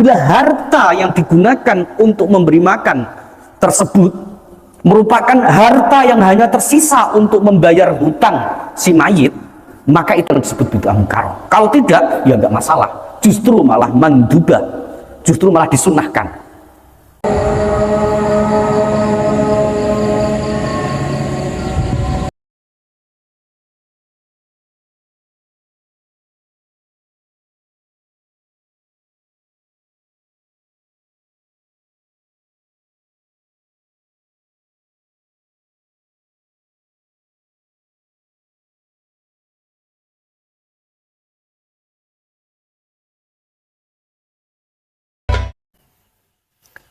apabila harta yang digunakan untuk memberi makan tersebut merupakan harta yang hanya tersisa untuk membayar hutang si mayit, maka itu disebut bid'ah munkar. Kalau tidak, ya enggak masalah, justru malah mandubah, justru malah disunahkan.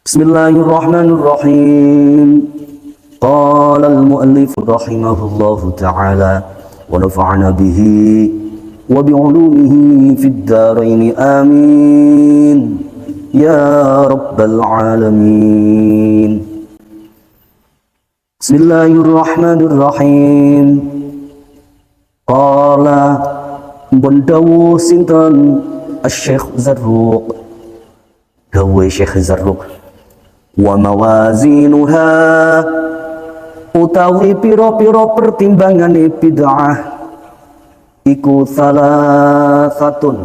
Bismillahirrahmanirrahim. Qala al-mu'allif rahimahullahu ta'ala wa nafa'ana bihi wa bi'ulumihi fid dharain amin ya rabbal alamin. Bismillahirrahmanirrahim. Qala bondawu sinten Asy-Syaikh Zarruq, dawe Syekh Zarruq, wa mawazinuha utawi piro-piro pertimbangane bid'ah iku salasatun,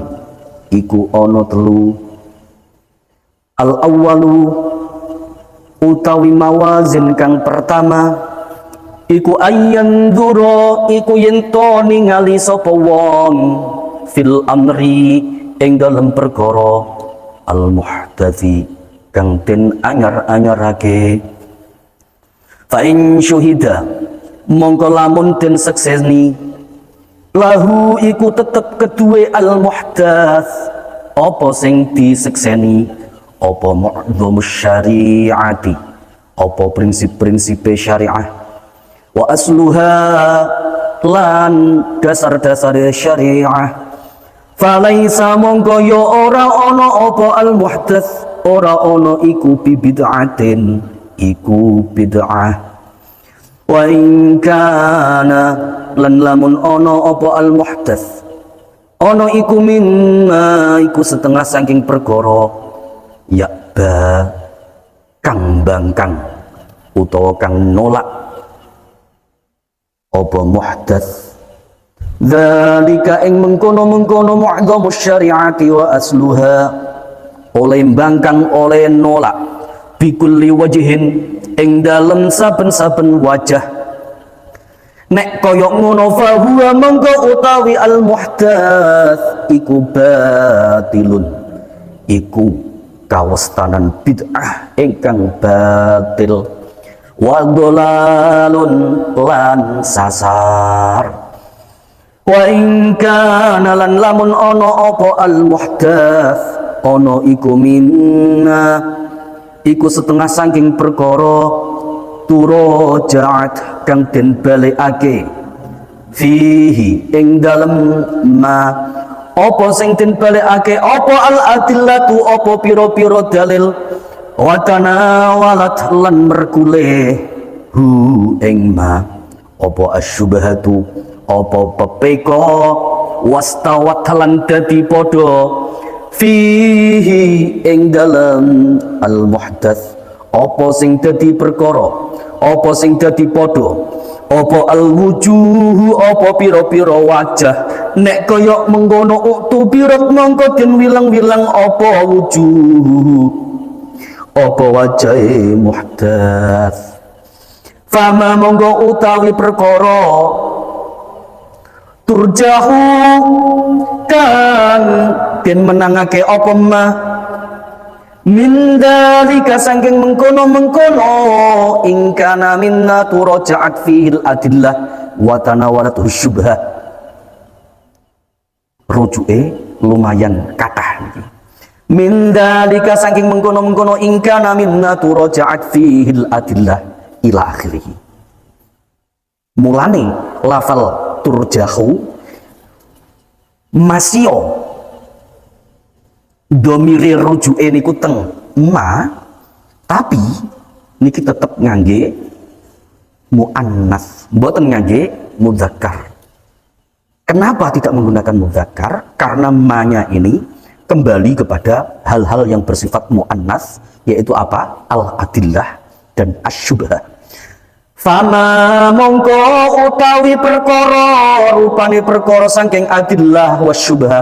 iku ono telu. Al awwalu utawi mawazin kang pertama iku ayyan dzura, iku yento ningali sapa wong fil amri ing dalem perkara al muhdatsi kang den anyar-anyarake. Fa in syuhida, mongko lamun den sekseni lahu iku tetep kedue al muhdats apa sing disekseni, apa mu'dhamus syariati, apa prinsip-prinsip syariah, wa asluha lan dasar-dasar syariah. Falaisa mongko yo ora ono apa al muhdats, ora ono iku bid'atin, iku bid'ah. Wa in kana lan lamun ono apa al muhdats, ono iku mimma iku setengah saking perkara ya ba kang bangkang utawa kang nolak apa muhdats. Dzalika ing mengkono-mengkono mu'dhamus syariati wa asluha, oleh bangkang oleh nolak bikulli wajhin ing dalem saben-saben wajah. Nek koyok ngono fa huwa mongko utawi al muhdats iku batilun, iku kawestanan bid'ah ingkang batil, wa dhalalun lan sasar. Wa in kana lan lamun ono apa al muhdats, ono iku minna iku setengah saking perkara turajaat kang den balekake fihi ing dalem ma apa sing den balekake apa al adillatu apa pira-pira dalil wa tanawalat lan merkule hu ing ma apa asyubhatu apa pepeko wastawat lan dadi padha fihi ing dalem al muhdats apa sing dadi perkara, apa sing dadi padha, apa al wujuh apa pira-pira wajah. Nek kaya mengkono uktu birat mongko den wilang-wilang apa wujuh, apa wajahe muhdats. Fama monggo utawi perkara turjahu kang den menangake apa ma min dalika saking mengkono-mengkono ingkana minna turajaat fihil adillah wa tanawalat syubhah. Rujuke lumayan kathah niki. Min dalika saking mengkono-mengkono ingkana minna turajaat fihil adillah ila akhirih. Mulane lafal turjahu masio domire rujuke niku teng ma, tapi niki tetep ngangge muannas, mboten ngangge mudzakkar. Kenapa tidak menggunakan mudzakkar? Karena ma-nya ini kembali kepada hal-hal yang bersifat mu'annas, yaitu apa? Al-adillah dan asyubhah. Fama mongko utawi perkara rupane perkara saking adillah wasyubhah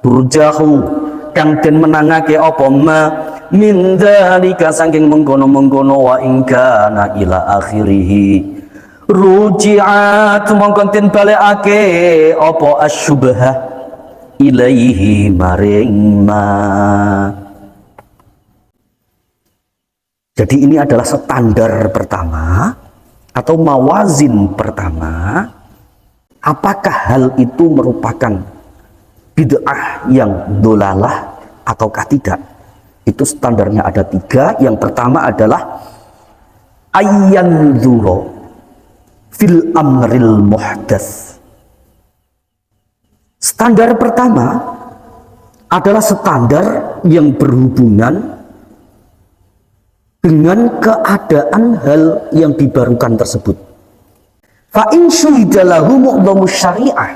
turjahu kang den menangake apa ma min dzalika saking mengkono-mengkono wa in kana ila akhirih ruji'at mongko den balekake apa asyubhah ilaihi maring ma. Jadi ini adalah standar pertama atau mawazin pertama, apakah hal itu merupakan bid'ah yang dolalah ataukah tidak. Itu standarnya ada 3. Yang pertama adalah ayyanzuro fil amril muhdats. Standar pertama adalah standar yang berhubungan dengan keadaan hal yang dibarukan tersebut. Fa in syuhida lahu mu'dhamus syari'ah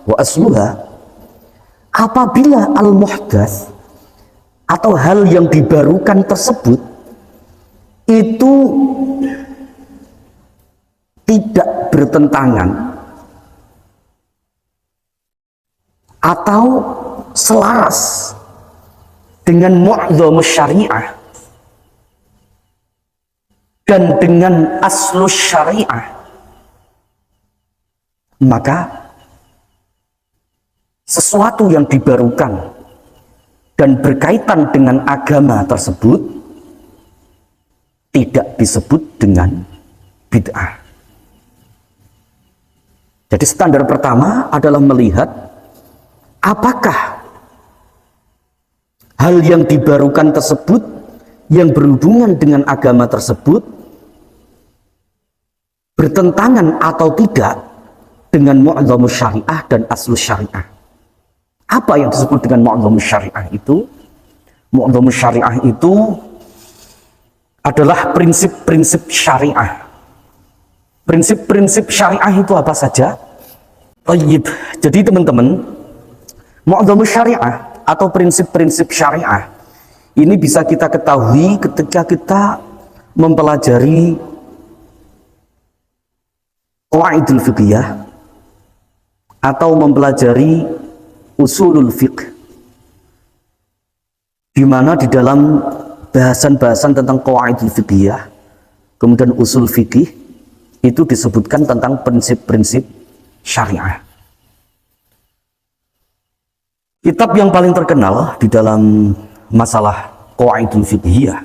wa asluha, apabila al-muhdats atau hal yang dibarukan tersebut itu tidak bertentangan atau selaras dengan mu'dhamus syari'ah dan dengan aslus syariah, maka sesuatu yang dibarukan dan berkaitan dengan agama tersebut tidak disebut dengan bid'ah. Jadi standar pertama adalah melihat apakah hal yang dibarukan tersebut yang berhubungan dengan agama tersebut bertentangan atau tidak dengan mu'dhamus syariah dan aslus syariah. Apa yang disebut dengan mu'dhamus syariah itu? Mu'dhamus syariah itu adalah prinsip-prinsip syariah. Prinsip-prinsip syariah itu apa saja? Tayyib. Jadi teman-teman, mu'dhamus syariah atau prinsip-prinsip syariah ini bisa kita ketahui ketika kita mempelajari qawaidul fiqhiyah atau mempelajari usulul fiqh, di mana di dalam bahasan-bahasan tentang qawaidul fiqhiyah kemudian usul fikih itu disebutkan tentang prinsip-prinsip syariah. Kitab yang paling terkenal di dalam masalah qawaidul fiqhiyah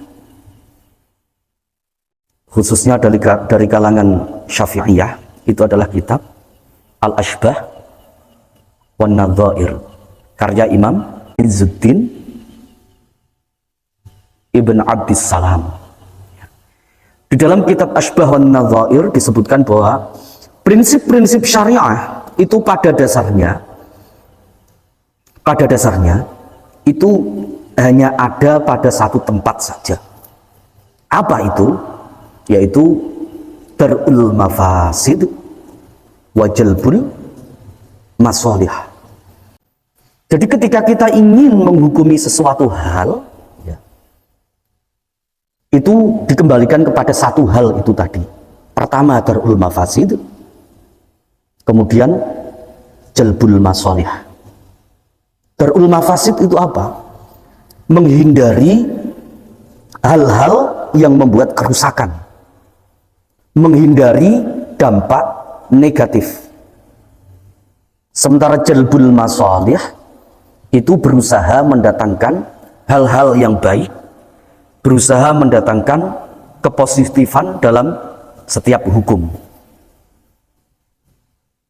khususnya dari kalangan Syafi'iyah itu adalah kitab Al-Ashbah wan Nadhair karya Imam Izzuddin Ibn Abdissalam. Di dalam kitab Ashbah wan Nadhair disebutkan bahwa prinsip-prinsip syariah itu pada dasarnya itu hanya ada pada satu tempat saja. Apa itu? Yaitu darul mafasid wa jalbul masalih. Jadi ketika kita ingin menghukumi sesuatu hal, ya, itu dikembalikan kepada satu hal itu tadi. Pertama darul mafasid, kemudian jalbul masalih. Darul mafasid itu apa? Menghindari hal-hal yang membuat kerusakan, menghindari dampak negatif. Sementara jalbul masalih itu berusaha mendatangkan hal-hal yang baik, berusaha mendatangkan kepositifan dalam setiap hukum.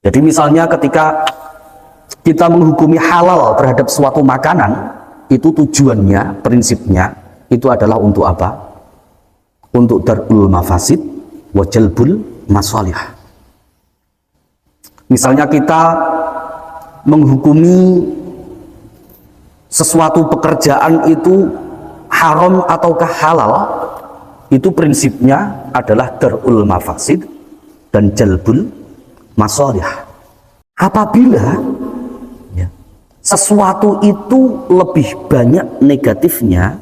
Jadi misalnya ketika kita menghukumi halal terhadap suatu makanan, itu tujuannya, prinsipnya itu adalah untuk apa? Untuk darul mafasid wa jalbul masalih. Misalnya kita menghukumi sesuatu pekerjaan itu haram ataukah halal, itu prinsipnya adalah darul mafasid dan jalbul masalih. Apabila sesuatu itu lebih banyak negatifnya,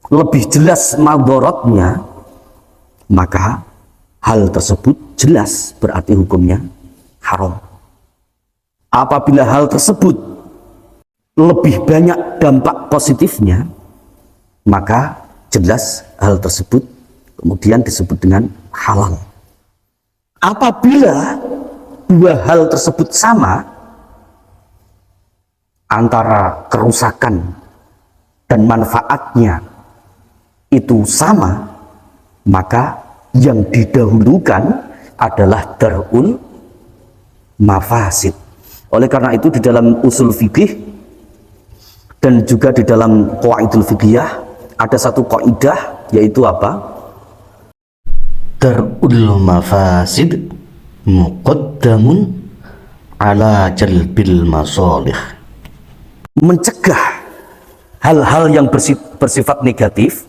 lebih jelas madharatnya, maka hal tersebut jelas berarti hukumnya haram. Apabila hal tersebut lebih banyak dampak positifnya, maka jelas hal tersebut kemudian disebut dengan halal. Apabila dua hal tersebut sama, antara kerusakan dan manfaatnya itu sama, maka yang didahulukan adalah darul mafasid. Oleh karena itu di dalam usul fikih dan juga di dalam qawaidul fiqhiyah ada satu kaidah, yaitu apa? Darul mafasid muqaddamun ala jalbil masalih. Mencegah hal-hal yang bersifat negatif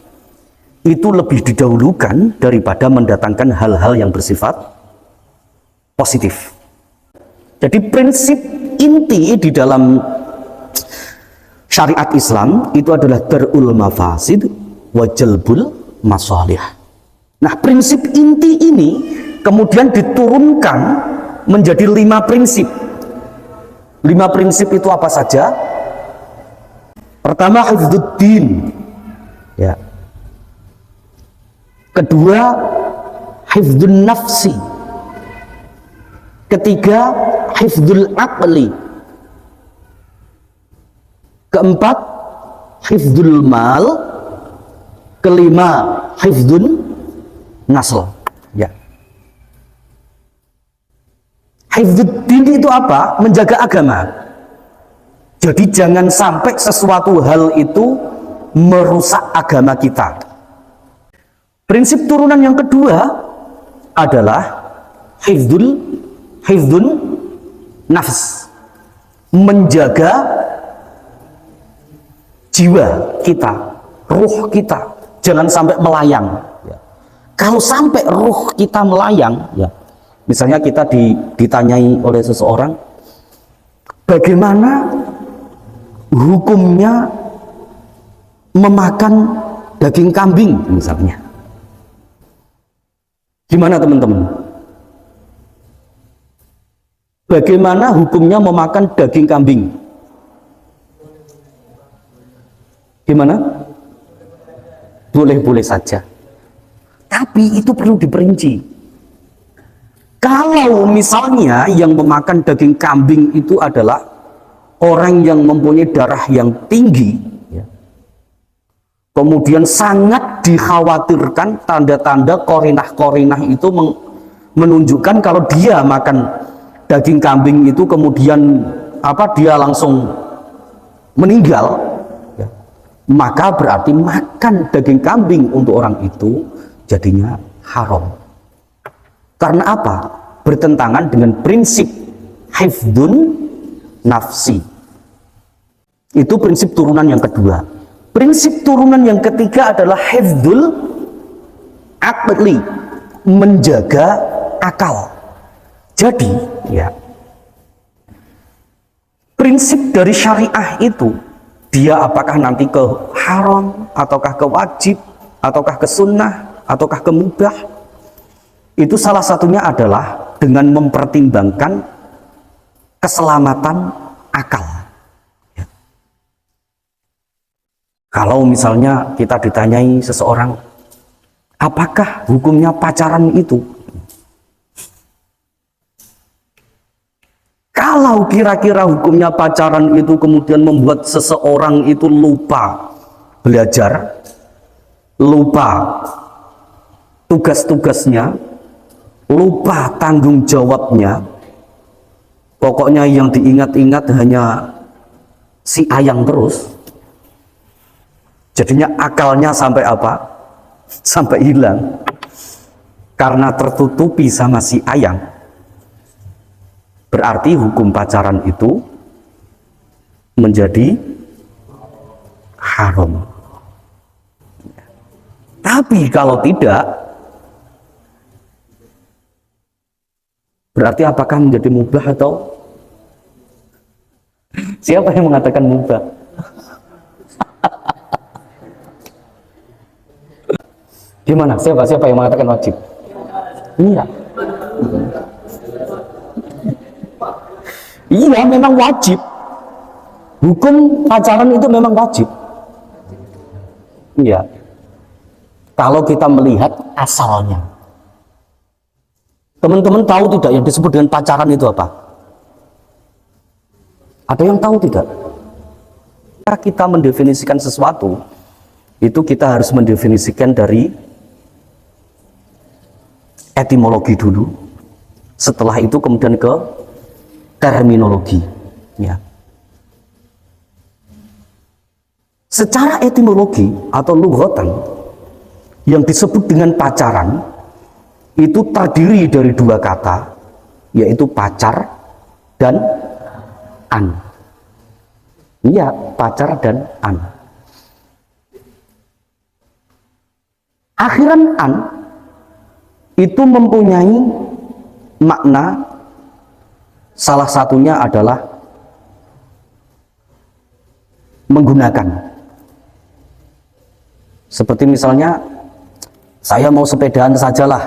itu lebih didahulukan daripada mendatangkan hal-hal yang bersifat positif. Jadi prinsip inti di dalam syariat Islam itu adalah darul mafasid wa jalbul masalih. Nah, prinsip inti ini kemudian diturunkan menjadi 5 prinsip. 5 prinsip itu apa saja? Pertama, hifdzuddin, ya. Kedua, hifdzun nafsi. Ketiga, hifdzul aqli. Keempat, hifdzul mal. Kelima, hifdzun nasl, ya. Hifdzuddin itu apa? Menjaga agama. Jadi jangan sampai sesuatu hal itu merusak agama kita. Prinsip turunan yang kedua adalah hifdzun nafs, menjaga jiwa kita, ruh kita, jangan sampai melayang. Kalau sampai ruh kita melayang, ya, misalnya kita ditanyai oleh seseorang, bagaimana hukumnya memakan daging kambing misalnya. Gimana teman-teman? Bagaimana hukumnya memakan daging kambing? Gimana? Boleh-boleh saja. Tapi itu perlu diperinci. Kalau misalnya yang memakan daging kambing itu adalah orang yang mempunyai darah yang tinggi, ya, kemudian sangat dikhawatirkan tanda-tanda korinah-korinah itu menunjukkan kalau dia makan daging kambing itu kemudian dia langsung meninggal, ya, maka berarti makan daging kambing untuk orang itu jadinya haram. Karena apa? Bertentangan dengan prinsip hifdzun nafsi. Itu prinsip turunan yang kedua. Prinsip turunan yang ketiga adalah hifdzul aqli, menjaga akal. Jadi, ya, prinsip dari syariah itu, dia apakah nanti ke haram, ataukah ke wajib, ataukah ke sunnah, ataukah ke mubah, itu salah satunya adalah dengan mempertimbangkan keselamatan akal. Ya. Kalau misalnya kita ditanyai seseorang, apakah hukumnya pacaran itu? Kalau kira-kira hukumnya pacaran itu kemudian membuat seseorang itu lupa belajar, lupa tugas-tugasnya, lupa tanggung jawabnya, pokoknya yang diingat-ingat hanya si ayang terus, jadinya akalnya sampai apa? Sampai hilang karena tertutupi sama si ayang. Berarti hukum pacaran itu menjadi haram. Tapi kalau tidak, berarti apakah menjadi mubah atau Siapa yang mengatakan mubah? Gimana? Siapa yang mengatakan wajib? Iya. Iya, memang wajib. Hukum pacaran itu memang wajib. Iya. Kalau kita melihat asalnya. Teman-teman tahu tidak yang disebut dengan pacaran itu apa? Ada yang tahu tidak? Jika kita mendefinisikan sesuatu, itu kita harus mendefinisikan dari etimologi dulu. Setelah itu kemudian ke terminologi. Ya. Secara etimologi atau lughatan, yang disebut dengan pacaran itu terdiri dari dua kata, yaitu pacar dan an. Iya, pacar dan an. Akhiran an itu mempunyai makna, salah satunya adalah menggunakan. Seperti misalnya saya mau sepedaan sajalah,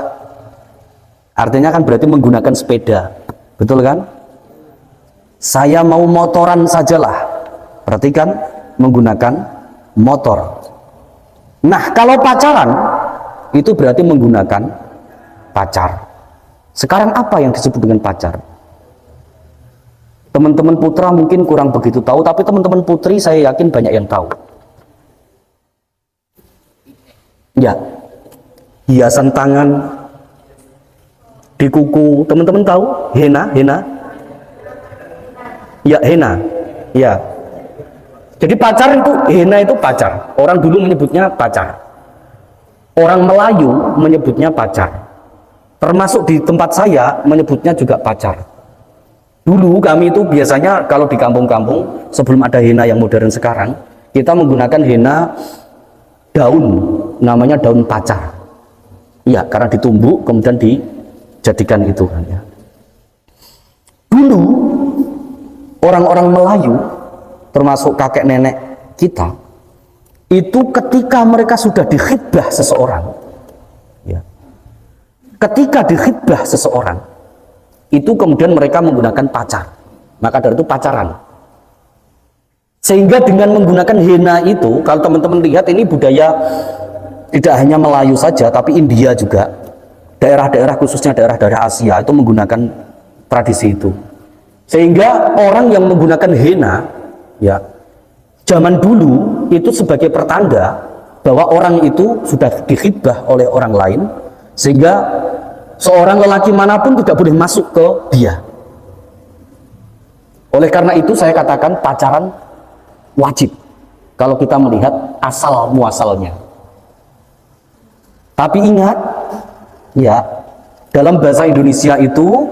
artinya kan berarti menggunakan sepeda, betul kan? Saya mau motoran sajalah, berarti kan menggunakan motor. Nah, kalau pacaran itu berarti menggunakan pacar. Sekarang apa yang disebut dengan pacar? Teman-teman putra mungkin kurang begitu tahu, tapi teman-teman putri saya yakin banyak yang tahu. Ya, hiasan tangan di kuku, teman-teman tahu? Henna. Ya, henna. Ya. Jadi pacar itu, henna itu pacar. Orang dulu menyebutnya pacar. Orang Melayu menyebutnya pacar. Termasuk di tempat saya menyebutnya juga pacar. Dulu kami itu biasanya kalau di kampung-kampung sebelum ada henna yang modern sekarang, kita menggunakan henna daun, namanya daun pacar. Iya, karena ditumbuk kemudian dijadikan itu kan ya. Dulu orang-orang Melayu termasuk kakek nenek kita itu ketika mereka sudah dikhidbah seseorang ya, ketika dikhidbah seseorang itu kemudian mereka menggunakan pacar, maka dari itu pacaran. Sehingga dengan menggunakan henna itu, kalau teman-teman lihat ini budaya tidak hanya Melayu saja, tapi India juga, daerah-daerah khususnya daerah-daerah Asia itu menggunakan tradisi itu. Sehingga orang yang menggunakan henna ya, zaman dulu itu sebagai pertanda bahwa orang itu sudah dikhidbah oleh orang lain, sehingga seorang lelaki manapun tidak boleh masuk ke dia. Oleh karena itu saya katakan pacaran wajib kalau kita melihat asal muasalnya. Tapi ingat ya, dalam bahasa Indonesia itu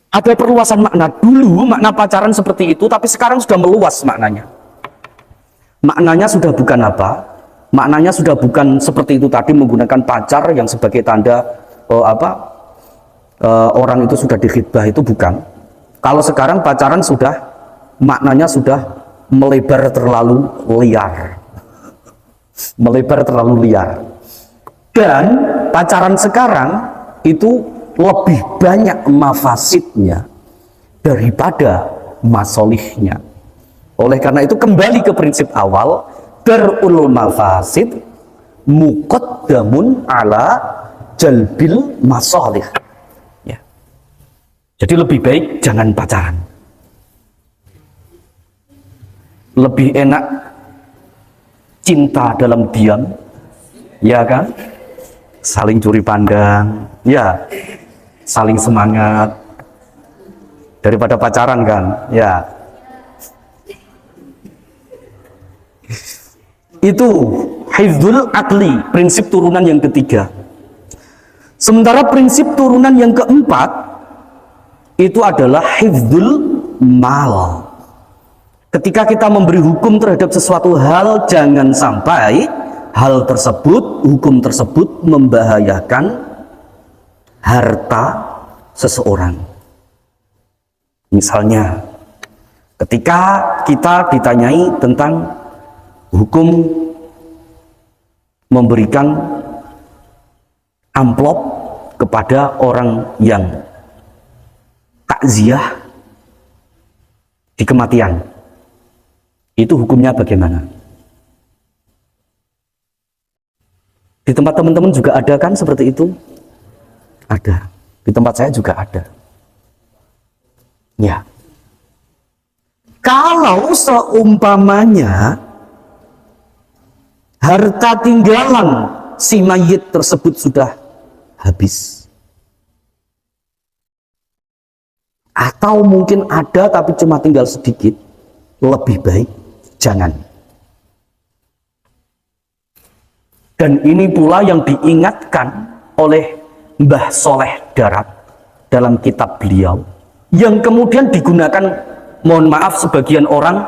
ada perluasan makna. Dulu makna pacaran seperti itu, tapi sekarang sudah meluas maknanya. Maknanya sudah bukan apa? Maknanya sudah bukan seperti itu tadi, menggunakan pacar yang sebagai tanda orang itu sudah dikhidbah, itu bukan. Kalau sekarang pacaran sudah maknanya sudah melebar terlalu liar. Melebar terlalu liar. Dan pacaran sekarang itu lebih banyak mafasidnya daripada masolihnya. Oleh karena itu kembali ke prinsip awal, darul mafasid muqaddamun ala jalbil masolih ya. Jadi lebih baik jangan pacaran, lebih enak cinta dalam diam, ya kan, saling curi pandang ya, saling semangat, daripada pacaran kan ya. Itu hifdzul akli, prinsip turunan yang ketiga. Sementara prinsip turunan yang keempat itu adalah hifdzul mal. Ketika kita memberi hukum terhadap sesuatu hal, jangan sampai hal tersebut, hukum tersebut membahayakan harta seseorang. Misalnya Ketika kita ditanyai tentang hukum memberikan amplop kepada orang yang takziah di kematian, itu hukumnya bagaimana? Di tempat teman-teman juga ada kan seperti itu? Ada. Di tempat saya juga ada. Ya. Kalau seumpamanya harta tinggalan si mayit tersebut sudah habis, atau mungkin ada tapi cuma tinggal sedikit, lebih baik jangan. Dan ini pula yang diingatkan oleh Mbah Soleh Darat dalam kitab beliau, yang kemudian digunakan, mohon maaf, sebagian orang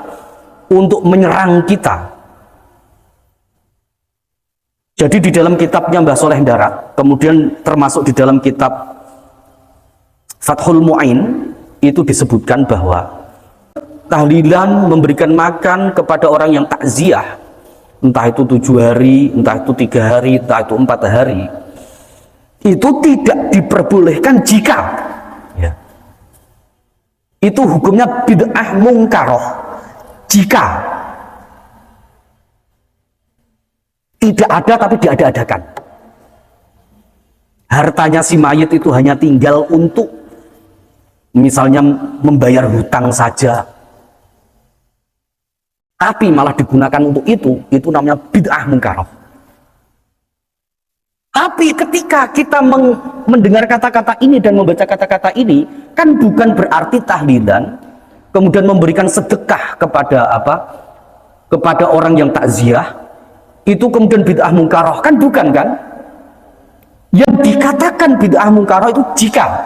untuk menyerang kita. Jadi di dalam kitabnya Mbah Soleh Darat, kemudian termasuk di dalam kitab Fathul Mu'in, itu disebutkan bahwa tahlilan, memberikan makan kepada orang yang takziah, entah itu 7 hari, entah itu 3 hari, entah itu 4 hari, itu tidak diperbolehkan jika itu hukumnya bid'ah mungkaroh, jika tidak ada tapi diada-adakan. Hartanya si mayit itu hanya tinggal untuk misalnya membayar hutang saja, tapi malah digunakan untuk itu namanya bid'ah mungkaroh. Tapi ketika kita mendengar kata-kata ini dan membaca kata-kata ini, kan bukan berarti tahlilan kemudian memberikan sedekah kepada kepada orang yang takziah itu kemudian bid'ah mungkaroh, kan bukan kan? Yang dikatakan bid'ah mungkaroh itu jika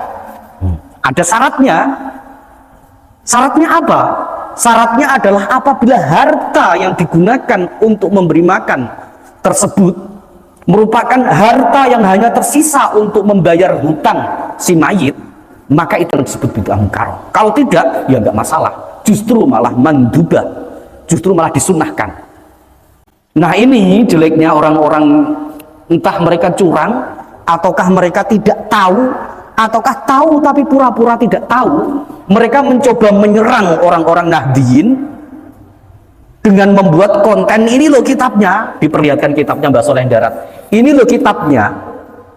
ada syaratnya. Syaratnya apa? Syaratnya adalah apabila harta yang digunakan untuk memberi makan tersebut merupakan harta yang hanya tersisa untuk membayar hutang si mayit, maka itu disebut bid'ah mungkaroh. Kalau tidak, ya nggak masalah, justru malah mandubah, justru malah disunahkan. Nah, ini jeleknya orang-orang, entah mereka curang ataukah mereka tidak tahu, ataukah tahu tapi pura-pura tidak tahu. Mereka mencoba menyerang orang-orang Nahdliyin dengan membuat konten, ini loh kitabnya, diperlihatkan kitabnya Mbah Soleh Darat, ini loh kitabnya.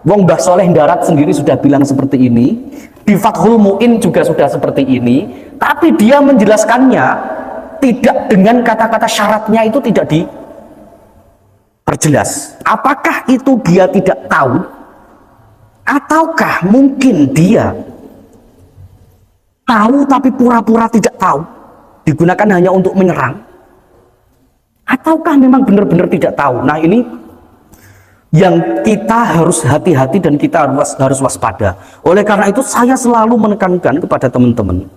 Wong Mbah Soleh Darat sendiri sudah bilang seperti ini, di Fathul Mu'in juga sudah seperti ini, tapi dia menjelaskannya tidak dengan kata-kata syaratnya itu tidak diperjelas. Apakah itu dia tidak tahu, ataukah mungkin dia tahu tapi pura-pura tidak tahu, digunakan hanya untuk menyerang, ataukah memang benar-benar tidak tahu? Nah, ini yang kita harus hati-hati dan kita harus waspada. Oleh karena itu saya selalu menekankan kepada teman-teman,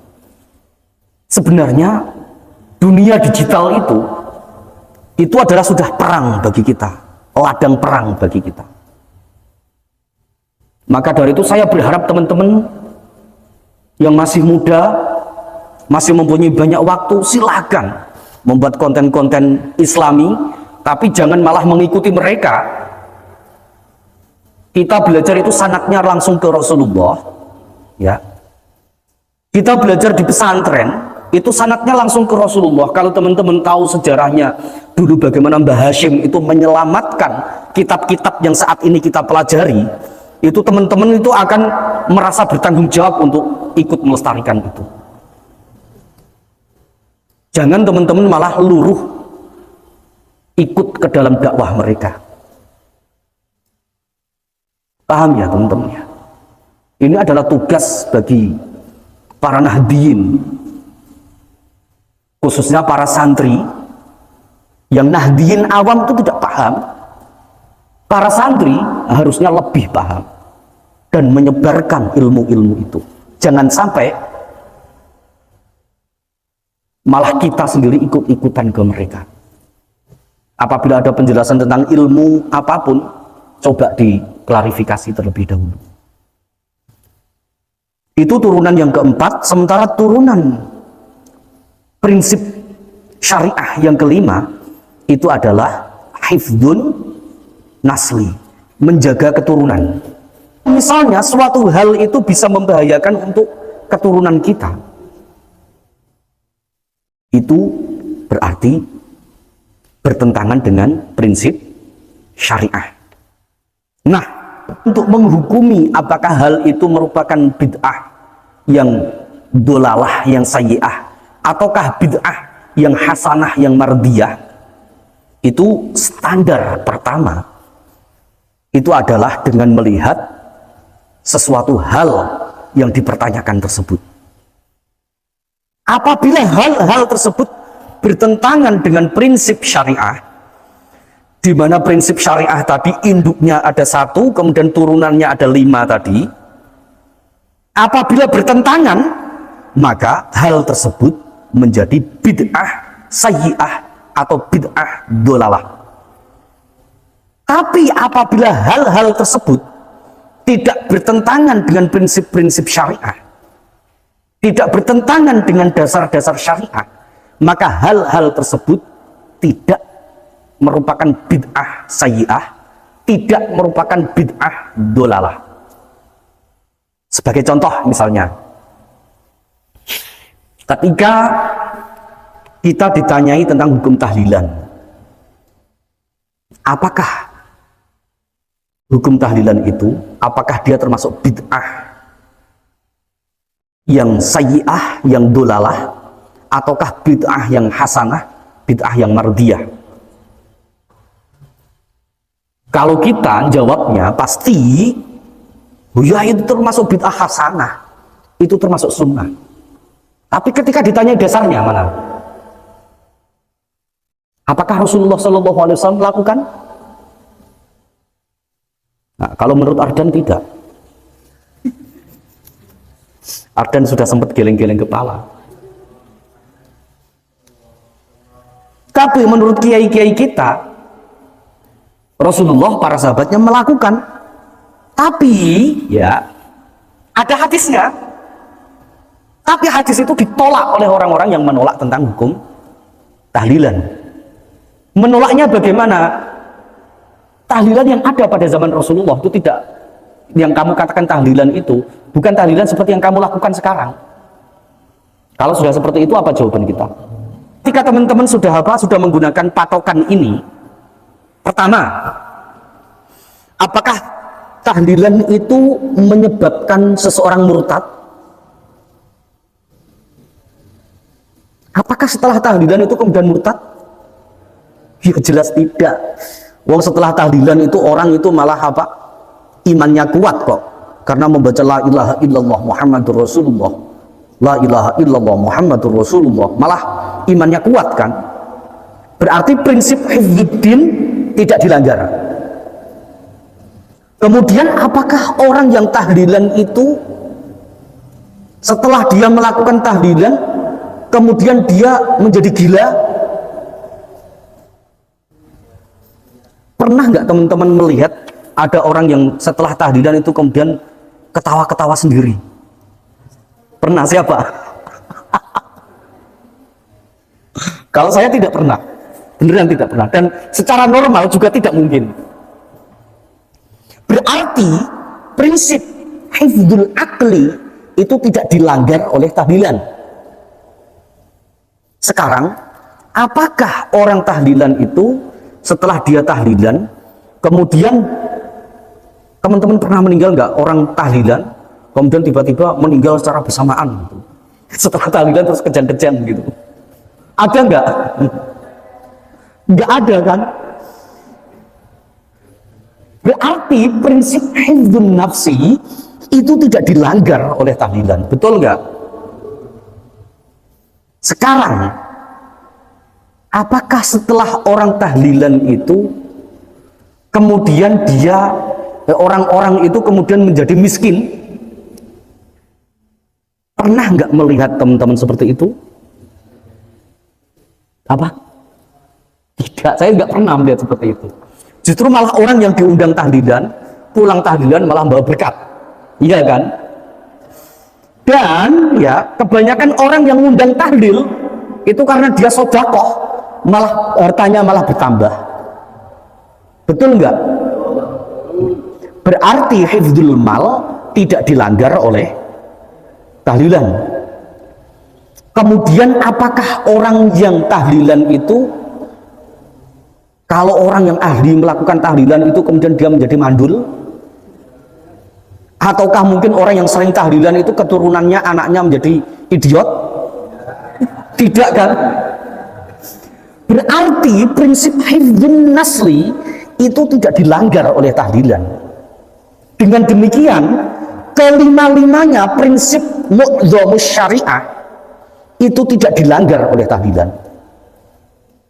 sebenarnya dunia digital itu adalah sudah perang bagi kita, ladang perang bagi kita. Maka dari itu saya berharap teman-teman yang masih muda, masih mempunyai banyak waktu, silakan membuat konten-konten Islami, tapi jangan malah mengikuti mereka. Kita belajar itu sanadnya langsung ke Rasulullah, ya. Kita belajar di pesantren itu sanadnya langsung ke Rasulullah. Kalau teman-teman tahu sejarahnya dulu bagaimana Mbah Hashim itu menyelamatkan kitab-kitab yang saat ini kita pelajari, itu teman-teman itu akan merasa bertanggung jawab untuk ikut melestarikan itu. Jangan teman-teman malah luruh ikut ke dalam dakwah mereka. Paham ya teman-teman ya? Ini adalah tugas bagi para Nahdliyin, khususnya para santri. Yang Nahdliyin awam itu tidak paham, para santri harusnya lebih paham dan menyebarkan ilmu-ilmu itu. Jangan sampai malah kita sendiri ikut-ikutan ke mereka. Apabila ada penjelasan tentang ilmu apapun, coba diklarifikasi terlebih dahulu. Itu turunan yang keempat. Sementara turunan prinsip syariah yang kelima itu adalah hifdzun nasli, menjaga keturunan. Misalnya suatu hal itu bisa membahayakan untuk keturunan kita, itu berarti bertentangan dengan prinsip syariah. Nah, untuk menghukumi apakah hal itu merupakan bid'ah yang dolalah, yang sayyi'ah, ataukah bid'ah yang hasanah, yang mardiyah, itu standar pertama itu adalah dengan melihat sesuatu hal yang dipertanyakan tersebut. Apabila hal-hal tersebut bertentangan dengan prinsip syariah, di mana prinsip syariah tadi induknya ada satu, kemudian turunannya ada 5 tadi, apabila bertentangan, maka hal tersebut menjadi bid'ah sayyi'ah atau bid'ah dolalah. Tapi apabila hal-hal tersebut tidak bertentangan dengan prinsip-prinsip syariah, tidak bertentangan dengan dasar-dasar syariah, maka hal-hal tersebut tidak merupakan bid'ah sayyi'ah, tidak merupakan bid'ah dolalah. Sebagai contoh misalnya, ketika kita ditanyai tentang hukum tahlilan, apakah hukum tahlilan itu, apakah dia termasuk bid'ah yang sayyi'ah, yang dolalah, ataukah bid'ah yang hasanah, bid'ah yang mardiyah? Kalau kita jawabnya pasti, ya itu termasuk bid'ah hasanah, itu termasuk sunnah. Tapi ketika ditanya dasarnya mana? Apakah Rasulullah SAW melakukan? Nah, kalau menurut Ardan tidak. Ardan sudah sempat geleng-geleng kepala. Tapi menurut kiai-kiai kita, Rasulullah, para sahabatnya melakukan. Tapi ya ada hadisnya. Tapi hadis itu ditolak oleh orang-orang yang menolak tentang hukum tahlilan. Menolaknya bagaimana? Tahlilan yang ada pada zaman Rasulullah itu tidak, yang kamu katakan tahlilan itu bukan tahlilan seperti yang kamu lakukan sekarang. Kalau sudah seperti itu, apa jawaban kita? Ketika teman-teman sudah menggunakan patokan ini, pertama, apakah tahlilan itu menyebabkan seseorang murtad? Apakah setelah tahlilan itu kemudian murtad? Ya jelas tidak. Wong setelah tahlilan itu orang itu malah apa? Imannya kuat kok. Karena membaca la ilaha illallah Muhammadur Rasulullah. La ilaha illallah Muhammadur Rasulullah. Malah imannya kuat kan? Berarti prinsip hifdzuddin tidak dilanggar. Kemudian apakah orang yang tahlilan itu setelah dia melakukan tahlilan kemudian dia menjadi gila? Pernah nggak teman-teman melihat ada orang yang setelah tahlilan itu kemudian ketawa-ketawa sendiri? Pernah? Siapa? Kalau saya tidak pernah, beneran tidak pernah, dan secara normal juga tidak mungkin. Berarti prinsip hifdzul akli itu tidak dilanggar oleh tahlilan. Sekarang, apakah orang tahlilan itu setelah dia tahlilan, kemudian teman-teman pernah meninggal nggak orang tahlilan, kemudian tiba-tiba meninggal secara bersamaan gitu. Setelah tahlilan terus kejang-kejang gitu. Ada nggak? Nggak ada kan? Berarti prinsip hifdzun nafsi itu tidak dilanggar oleh tahlilan. Betul nggak? Sekarang, apakah setelah orang tahlilan itu kemudian dia, orang-orang itu kemudian menjadi miskin? Pernah nggak melihat teman-teman seperti itu? Apa? Tidak, saya nggak pernah melihat seperti itu. Justru malah orang yang diundang tahlilan, pulang tahlilan malah bawa berkat. Iya kan? Dan ya kebanyakan orang yang undang tahlil itu karena dia sedekah, malah hartanya malah bertambah. Betul enggak? Berarti hifdzul mal tidak dilanggar oleh tahlilan. Kemudian apakah orang yang tahlilan itu, kalau orang yang ahli melakukan tahlilan itu kemudian dia menjadi mandul? Ataukah mungkin orang yang sering tahlilan itu keturunannya, anaknya menjadi idiot? Tidak kan? Berarti prinsip hifdzun nasli itu tidak dilanggar oleh tahlilan. Dengan demikian, kelima-limanya prinsip mu'dhamus syariah itu tidak dilanggar oleh tahlilan.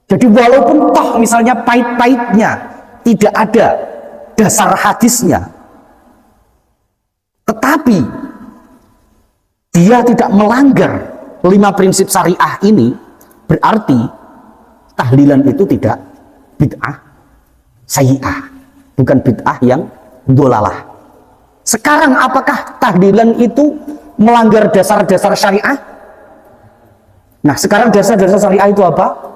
Jadi walaupun toh misalnya pahit-pahitnya tidak ada dasar hadisnya, tetapi dia tidak melanggar 5 prinsip syariah ini, berarti tahlilan itu tidak bid'ah sayyi'ah, bukan bid'ah yang dolalah. Sekarang apakah tahlilan itu melanggar dasar-dasar syariah? Nah, sekarang dasar-dasar syariah itu apa?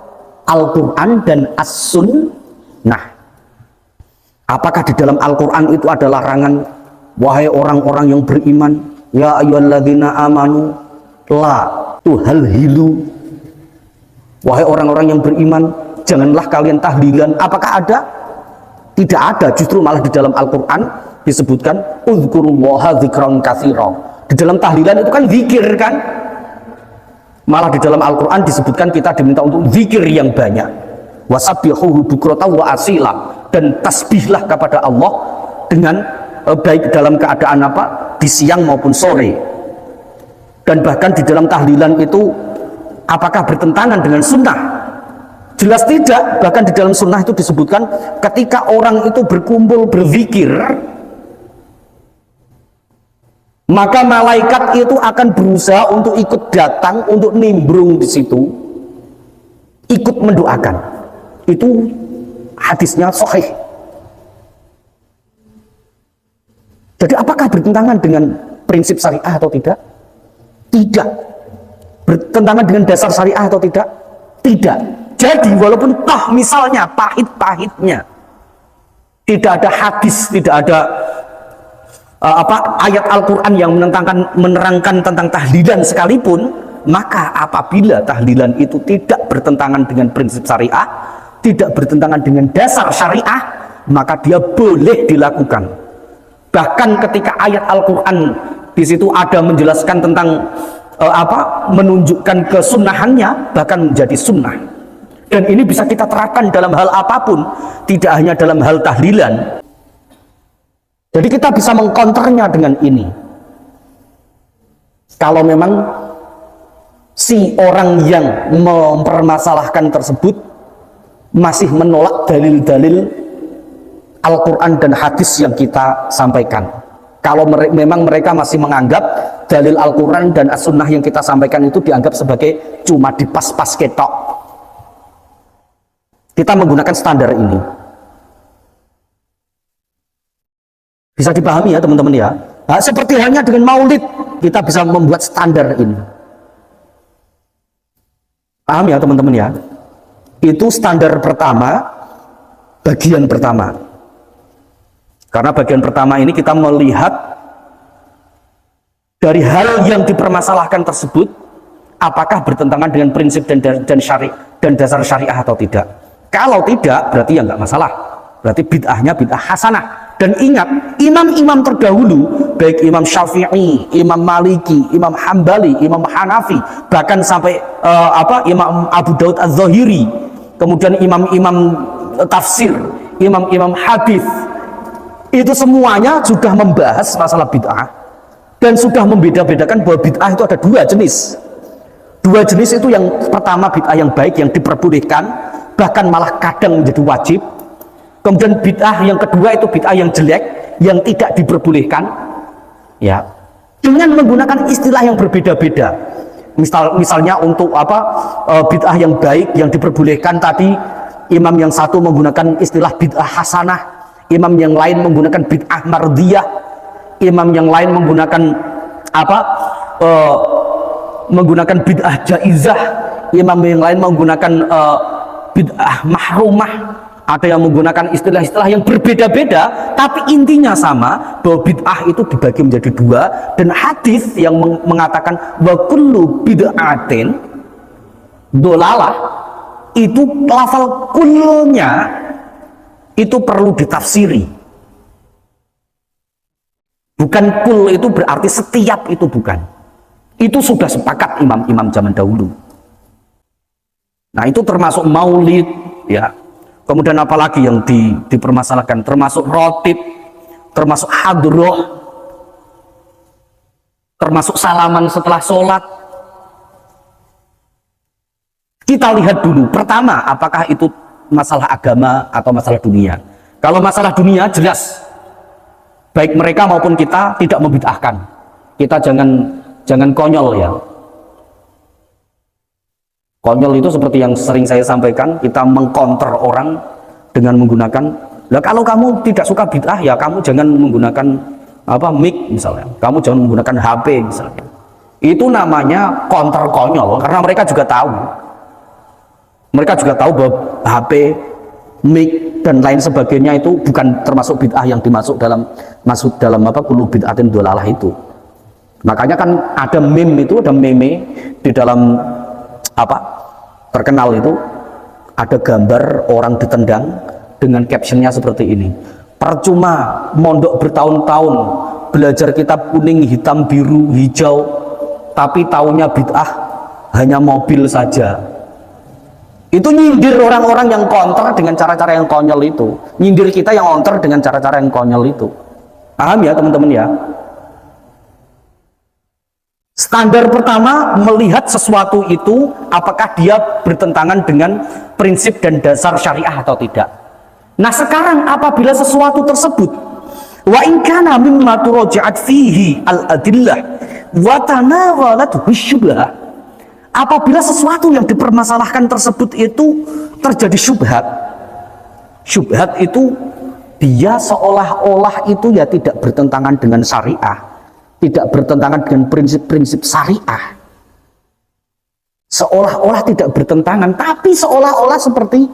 Al-Quran dan As-Sunnah. Apakah di dalam Al-Quran itu ada larangan, wahai orang-orang yang beriman, ya ayyuhalladzina amanu la tuhalhilu, wahai orang-orang yang beriman, janganlah kalian tahlilan. Apakah ada? Tidak ada. Justru malah di dalam Al-Quran disebutkan uzkurullaha dzikran katsira. Di dalam tahlilan itu kan zikir kan? Malah di dalam Al-Quran disebutkan kita diminta untuk zikir yang banyak. Wasabbihuhu bukratan wa asila, dan tasbihlah kepada Allah dengan baik dalam keadaan apa? Di siang maupun sore. Dan bahkan di dalam tahlilan itu apakah bertentangan dengan sunnah? Jelas tidak. Bahkan di dalam sunnah itu disebutkan ketika orang itu berkumpul berzikir, maka malaikat itu akan berusaha untuk ikut datang, untuk nimbrung di situ, ikut mendoakan. Itu hadisnya sahih. Jadi apakah bertentangan dengan prinsip syariah atau tidak? Tidak. Bertentangan dengan dasar syariah atau tidak? Tidak. Jadi walaupun toh misalnya pahit-pahitnya tidak ada hadis, tidak ada ayat Al-Quran yang menerangkan tentang tahlilan sekalipun, maka apabila tahlilan itu tidak bertentangan dengan prinsip syariah, tidak bertentangan dengan dasar syariah, maka dia boleh dilakukan. Bahkan ketika ayat Al-Quran di situ ada menjelaskan tentang menunjukkan kesunahannya, bahkan menjadi sunnah. Dan ini bisa kita terapkan dalam hal apapun, tidak hanya dalam hal tahlilan. Jadi kita bisa mengkonternya dengan ini. Kalau memang si orang yang mempermasalahkan tersebut masih menolak dalil-dalil Al-Quran dan hadis yang kita sampaikan. Kalau memang mereka masih menganggap dalil Al-Quran dan As-Sunnah yang kita sampaikan itu dianggap sebagai cuma dipas-pas ketok, kita menggunakan standar ini. Bisa dipahami ya teman-teman ya. Nah, seperti halnya dengan maulid, kita bisa membuat standar ini. Paham ya teman-teman ya. Itu standar pertama, bagian pertama. Karena bagian pertama ini kita melihat dari hal yang dipermasalahkan tersebut, apakah bertentangan dengan prinsip dan dasar syariah atau tidak. Kalau tidak, berarti ya nggak masalah. Berarti bid'ahnya bid'ah hasanah. Dan ingat, imam-imam terdahulu, baik Imam Syafi'i, Imam Maliki, Imam Hambali, Imam Hanafi, bahkan sampai Imam Abu Daud Az-Zahiri, kemudian imam-imam tafsir, imam-imam hadis, itu semuanya sudah membahas masalah bid'ah dan sudah membeda-bedakan bahwa bid'ah itu ada 2 jenis. 2 jenis itu, yang pertama bid'ah yang baik yang diperbolehkan, bahkan malah kadang menjadi wajib. Kemudian bid'ah yang kedua itu bid'ah yang jelek, yang tidak diperbolehkan, ya, dengan menggunakan istilah yang berbeda-beda. Misalnya untuk bid'ah yang baik yang diperbolehkan tadi, imam yang satu menggunakan istilah bid'ah hasanah, imam yang lain menggunakan bid'ah mardiyah, imam yang lain menggunakan menggunakan bid'ah jaizah, imam yang lain menggunakan bid'ah mahrumah, ada yang menggunakan istilah-istilah yang berbeda-beda, tapi intinya sama, bahwa bid'ah itu dibagi menjadi dua. Dan hadis yang mengatakan wa kullu bid'atin dolalah, itu lafal kulnya itu perlu ditafsiri. Bukan kul itu berarti setiap, itu bukan. Itu sudah sepakat imam-imam zaman dahulu. Nah, itu termasuk maulid, ya. Kemudian apalagi yang dipermasalahkan, termasuk rotib, termasuk hadroh, termasuk salaman setelah sholat. Kita lihat dulu, pertama, apakah itu masalah agama atau masalah dunia. Kalau masalah dunia, jelas baik mereka maupun kita tidak membid'ahkan. Kita jangan konyol, ya. Konyol itu seperti yang sering saya sampaikan, kita mengkonter orang dengan menggunakan, lah kalau kamu tidak suka bid'ah, ya kamu jangan menggunakan mic misalnya, kamu jangan menggunakan HP misalnya. Itu namanya konter konyol, karena mereka juga tahu bahwa HP, mic dan lain sebagainya itu bukan termasuk bid'ah yang masuk dalam kullu bid'atin dolalah itu. Makanya kan ada meme di dalam terkenal itu, ada gambar orang ditendang dengan captionnya seperti ini: percuma mondok bertahun-tahun, belajar kitab kuning, hitam, biru, hijau, tapi taunya bid'ah hanya mobil saja. Itu nyindir orang-orang yang konter dengan cara-cara yang konyol itu, nyindir kita yang konter dengan cara-cara yang konyol itu. Paham ya teman-teman ya? Standar pertama, melihat sesuatu itu apakah dia bertentangan dengan prinsip dan dasar syariah atau tidak. Nah, sekarang apabila sesuatu tersebut wa in kana mimma turaja'at fihi al-adillah wa tanawalat syubhah, apabila sesuatu yang dipermasalahkan tersebut itu terjadi syubhat itu dia seolah-olah itu ya tidak bertentangan dengan syariah, tidak bertentangan dengan prinsip-prinsip syariah, seolah-olah tidak bertentangan, tapi seolah-olah seperti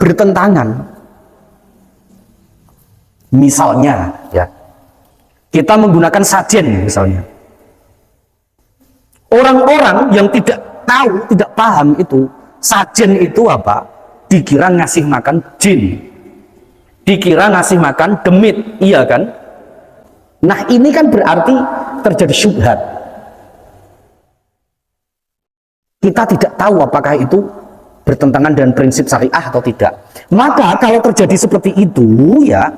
bertentangan. Misalnya, ya, kita menggunakan sajen misalnya. Orang-orang yang tidak tahu, tidak paham itu sajen itu apa, dikira ngasih makan jin, dikira ngasih makan demit, iya kan? Nah, ini kan berarti terjadi syubhat. Kita tidak tahu apakah itu bertentangan dengan prinsip syariah atau tidak. Maka kalau terjadi seperti itu, ya,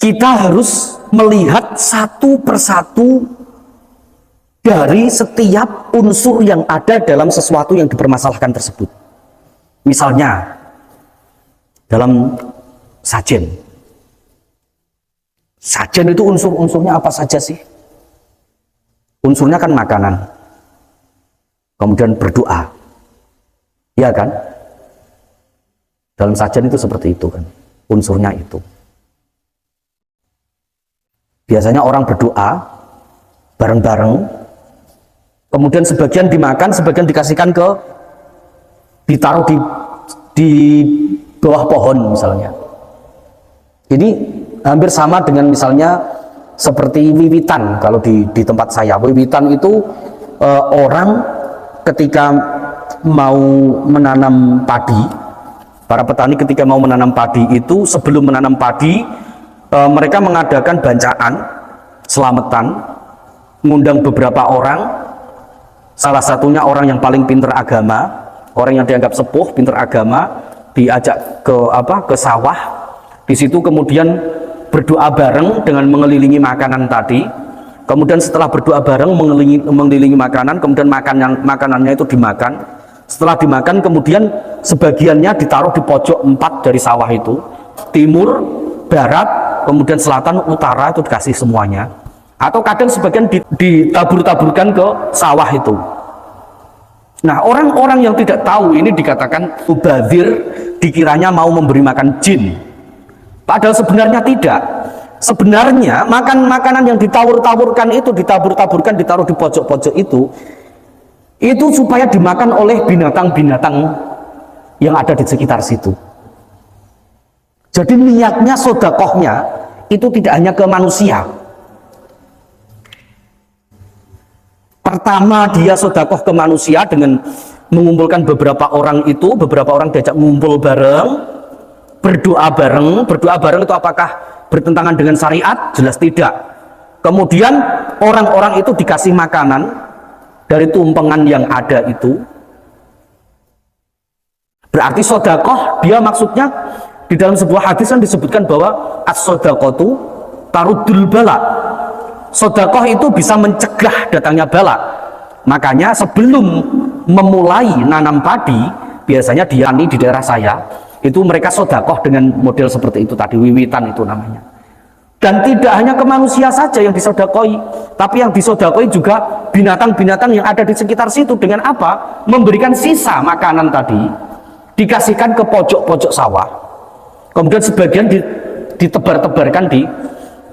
kita harus melihat satu persatu dari setiap unsur yang ada dalam sesuatu yang dipermasalahkan tersebut. Misalnya dalam sajen itu unsur-unsurnya apa saja sih? Unsurnya kan makanan, kemudian berdoa, ya kan? Dalam sajen itu seperti itu kan, unsurnya itu. Biasanya orang berdoa bareng-bareng, kemudian sebagian dimakan, sebagian dikasihkan ditaruh di bawah pohon misalnya. Ini hampir sama dengan misalnya seperti wiwitan. Kalau di tempat saya, wiwitan itu orang ketika mau menanam padi, para petani ketika mau menanam padi itu, sebelum menanam padi mereka mengadakan bancaan selamatan, mengundang beberapa orang, salah satunya orang yang paling pintar agama, orang yang dianggap sepuh, pintar agama, diajak ke sawah. Di situ kemudian berdoa bareng dengan mengelilingi makanan tadi. Kemudian setelah berdoa bareng mengelilingi makanan, kemudian makanannya itu dimakan. Setelah dimakan, kemudian sebagiannya ditaruh di pojok 4 dari sawah itu, timur, barat, kemudian selatan, utara, itu dikasih semuanya. Atau kadang sebagian ditabur-taburkan ke sawah itu. Nah, orang-orang yang tidak tahu ini dikatakan mubadzir, dikiranya mau memberi makan jin. Padahal sebenarnya tidak. Sebenarnya makanan yang ditawur-tawurkan itu, ditabur-taburkan, ditaruh di pojok-pojok itu supaya dimakan oleh binatang-binatang yang ada di sekitar situ. Jadi niatnya sodakohnya itu tidak hanya ke manusia. Pertama dia sodakoh ke manusia dengan mengumpulkan beberapa orang itu, beberapa orang diajak ngumpul bareng, berdoa bareng. Berdoa bareng itu apakah bertentangan dengan syariat? Jelas tidak. Kemudian orang-orang itu dikasih makanan dari tumpengan yang ada itu. Berarti sodakoh dia maksudnya di dalam sebuah hadis kan disebutkan bahwa as-sodakotu tarudul bala. Sodakoh itu bisa mencegah datangnya bala. Makanya sebelum memulai nanam padi, biasanya di daerah saya itu mereka sodakoh dengan model seperti itu tadi, wiwitan itu namanya. Dan tidak hanya ke manusia saja yang disodakoi, tapi yang disodakoi juga binatang-binatang yang ada di sekitar situ. Dengan apa? Memberikan sisa makanan tadi dikasihkan ke pojok-pojok sawah, kemudian sebagian ditebar-tebarkan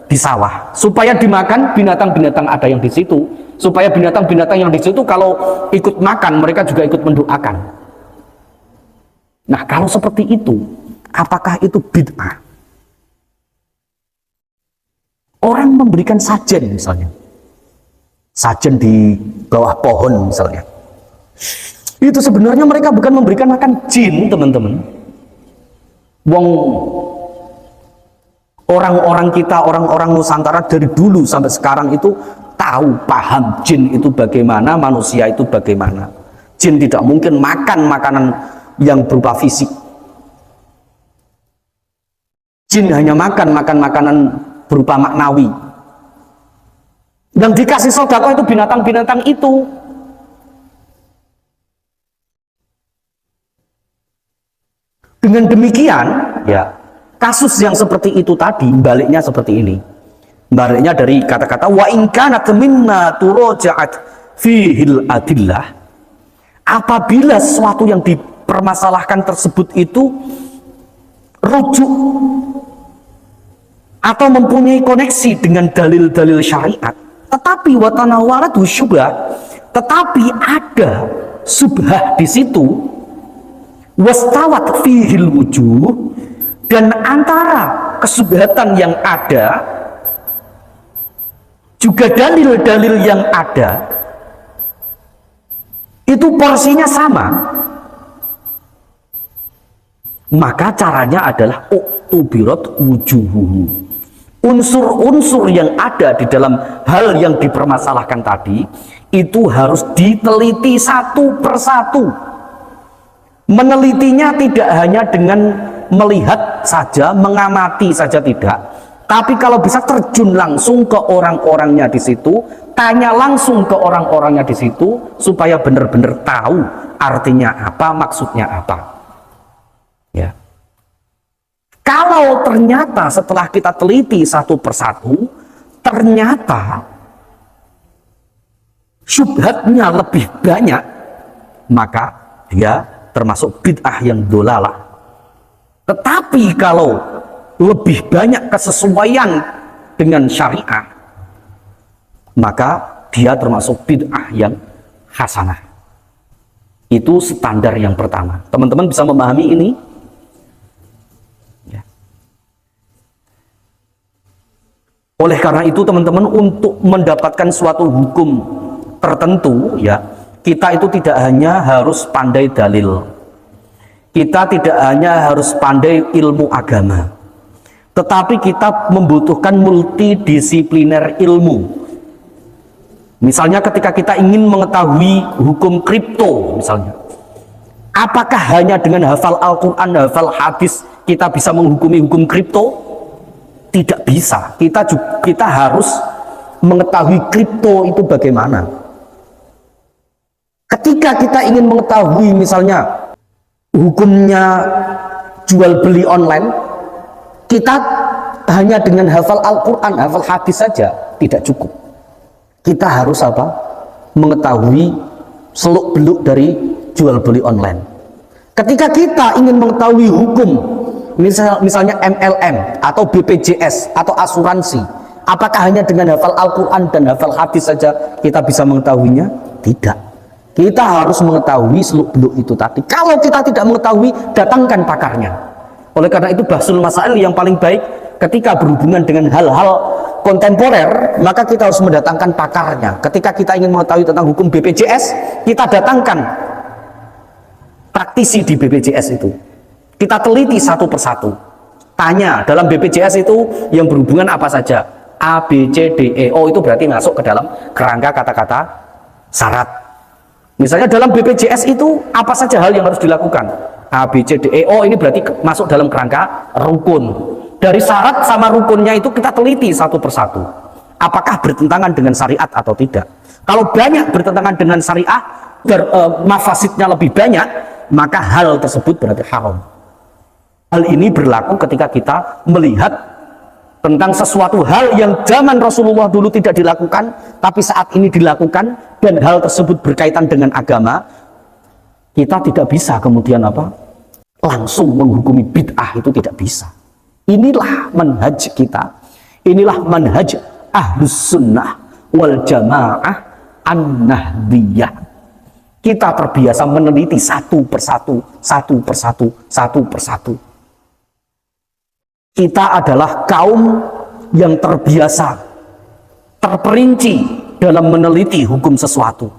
di sawah supaya dimakan binatang-binatang ada yang di situ, supaya binatang-binatang yang di situ kalau ikut makan mereka juga ikut mendoakan. Nah, kalau seperti itu, apakah itu bid'ah? Orang memberikan sajen misalnya, sajen di bawah pohon misalnya, itu sebenarnya mereka bukan memberikan makan jin, teman-teman. Orang-orang kita, orang-orang Nusantara dari dulu sampai sekarang itu tahu, paham jin itu bagaimana, manusia itu bagaimana. Jin tidak mungkin makan makanan yang berupa fisik. Jin hanya makan makanan berupa maknawi. Yang dikasih sedekah itu binatang-binatang itu. Dengan demikian, ya, kasus yang seperti itu tadi, baliknya seperti ini. Baliknya dari kata-kata wa in kanat mimma turaja'at fihil adillah. Apabila sesuatu yang dipermasalahkan tersebut itu rujuk atau mempunyai koneksi dengan dalil-dalil syariat, tetapi watanawarat syubhah, tetapi ada subhah di situ, wastawat fihil wujuh, dan antara kesubhatan yang ada juga dalil-dalil yang ada itu porsinya sama, maka caranya adalah uktubirat wujuhuhu. Unsur-unsur yang ada di dalam hal yang dipermasalahkan tadi itu harus diteliti satu persatu. Menelitinya tidak hanya dengan melihat saja, mengamati saja tidak, tapi kalau bisa terjun langsung ke orang-orangnya di situ, tanya langsung ke orang-orangnya di situ supaya benar-benar tahu artinya apa, maksudnya apa. Ya. Kalau ternyata setelah kita teliti satu persatu, ternyata syubhatnya lebih banyak, maka dia termasuk bid'ah yang dolalah. Tetapi kalau lebih banyak kesesuaian dengan syariah, maka dia termasuk bid'ah yang hasanah. Itu standar yang pertama. Teman-teman bisa memahami ini? Ya. Oleh karena itu teman-teman, untuk mendapatkan suatu hukum tertentu, ya, kita itu tidak hanya harus pandai dalil, kita tidak hanya harus pandai ilmu agama, tetapi kita membutuhkan multidisipliner ilmu. Misalnya ketika kita ingin mengetahui hukum kripto misalnya, apakah hanya dengan hafal Al-Quran, hafal hadis kita bisa menghukumi hukum kripto? Tidak bisa. Kita harus mengetahui kripto itu bagaimana. Ketika kita ingin mengetahui misalnya hukumnya jual beli online, kita hanya dengan hafal Al-Quran, hafal hadis saja tidak cukup. Kita harus apa? Mengetahui seluk-beluk dari jual beli online. Ketika kita ingin mengetahui hukum misalnya MLM atau BPJS atau asuransi, apakah hanya dengan hafal Al-Quran dan hafal hadis saja kita bisa mengetahuinya? Tidak. Kita harus mengetahui seluk-beluk itu tadi. Kalau kita tidak mengetahui, datangkan pakarnya. Oleh karena itu bahsul masail yang paling baik ketika berhubungan dengan hal-hal kontemporer, maka kita harus mendatangkan pakarnya. Ketika kita ingin mengetahui tentang hukum BPJS, kita datangkan praktisi di BPJS itu. Kita teliti satu persatu. Tanya, dalam BPJS itu yang berhubungan apa saja? A, B, C, D, E, O itu berarti masuk ke dalam kerangka kata-kata syarat. Misalnya dalam BPJS itu apa saja hal yang harus dilakukan? A, B, C, D, E, O ini berarti masuk dalam kerangka rukun. Dari syarat sama rukunnya itu kita teliti satu persatu. Apakah bertentangan dengan syariat atau tidak? Kalau banyak bertentangan dengan syariah, mafasidnya lebih banyak, maka hal tersebut berarti haram. Hal ini berlaku ketika kita melihat tentang sesuatu hal yang zaman Rasulullah dulu tidak dilakukan, tapi saat ini dilakukan, dan hal tersebut berkaitan dengan agama. Kita tidak bisa kemudian langsung menghukumi bid'ah, itu tidak bisa. Inilah manhaj kita, inilah manhaj ahlus sunnah wal jamaah an-nahdiyah. Kita terbiasa meneliti satu persatu, satu persatu, satu persatu. Kita adalah kaum yang terbiasa, terperinci dalam meneliti hukum sesuatu.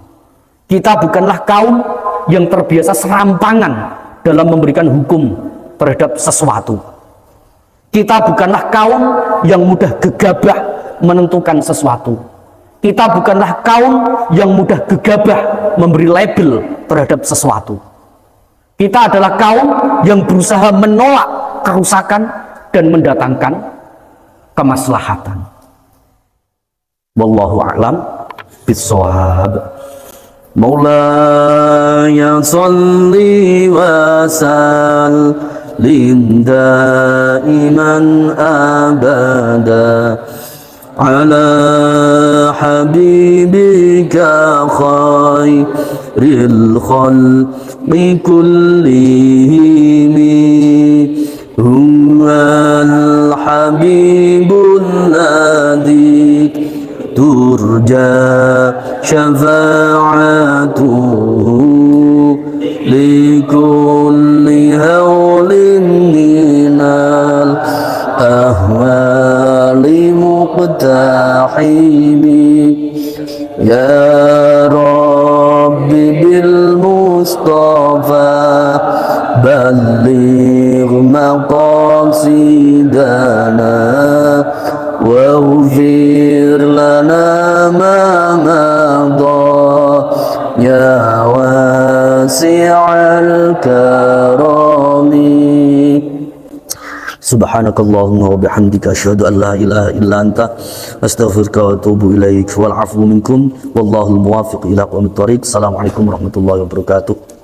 Kita bukanlah kaum yang terbiasa serampangan dalam memberikan hukum terhadap sesuatu. Kita bukanlah kaum yang mudah gegabah menentukan sesuatu. Kita bukanlah kaum yang mudah gegabah memberi label terhadap sesuatu. Kita adalah kaum yang berusaha menolak kerusakan dan mendatangkan kemaslahatan. Wallahu a'lam bissawab. Maulaya shalli wa sallim daiman abada ala habibika khairil khalqi kullihim. Huwal habibul ladzi turja syafa'atuhu likulli hawlin minal ahwali muqtahimi. Ya Rabbi bil Mustafa balligh maqasidana waghfir lana ma madha ya wasi'al karami. Subhanakallahumma wa bihamdika asyhadu an la ilaha illa anta astaghfiruka wa atubu ilaik. Wal 'afwu minkum wallahul muwaffiq ila aqwamit thoriq. Assalamualaikum warahmatullahi wabarakatuh.